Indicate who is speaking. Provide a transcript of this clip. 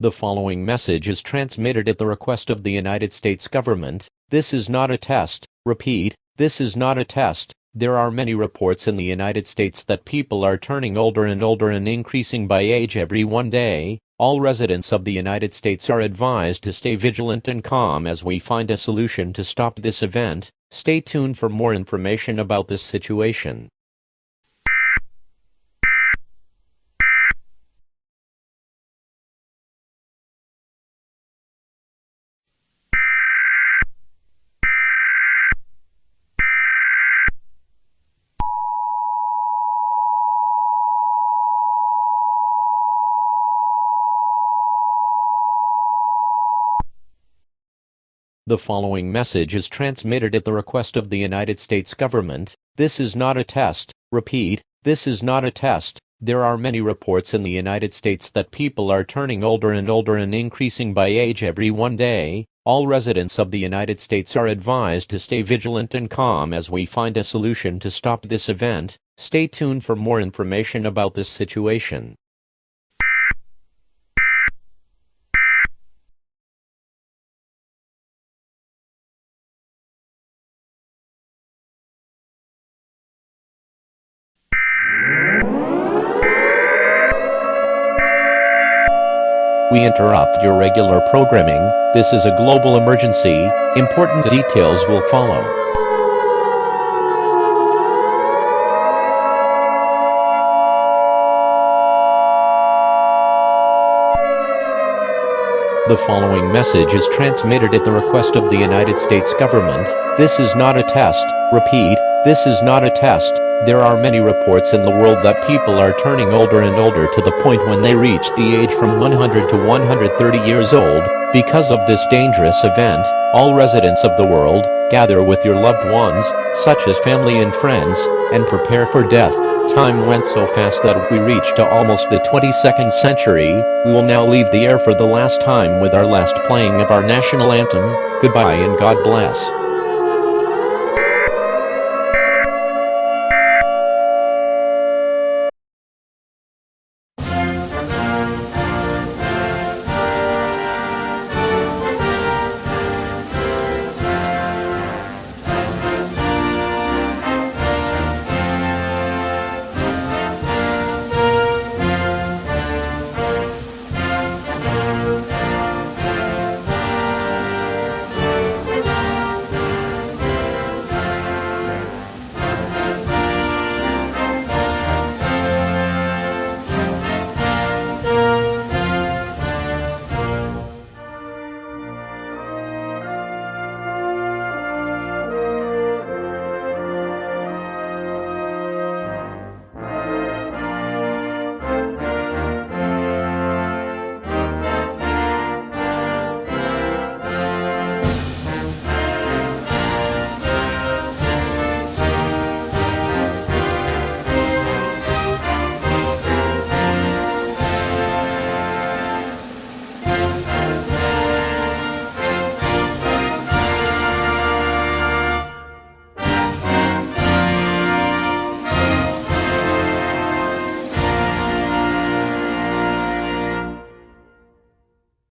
Speaker 1: The following message is transmitted at the request of the United States government. This is not a test. Repeat, this is not a test. There are many reports in the United States that people are turning older and increasing by age every 1 day. All residents of the United States are advised to stay vigilant and calm as we find a solution to stop this event. Stay tuned for more information about this situation. The following message is transmitted at the request of the United States government. This is not a test. Repeat, this is not a test. There are many reports in the United States that people are turning older and increasing by age every 1 day. All residents of the United States are advised to stay vigilant and calm as we find a solution to stop this event. Stay tuned for more information about this situation. We interrupt your regular programming. This is a global emergency. Important details will follow. The following message is transmitted at the request of the United States government. This is not a test. Repeat, this is not a test. There are many reports in the world that people are turning older to the point when they reach the age from 100 to 130 years old. Because of this dangerous event, all residents of the world, gather with your loved ones, such as family and friends, and prepare for death. Time went so fast that we reached to almost the 22nd century. We will now leave the air for the last time with our last playing of our national anthem. Goodbye and God bless.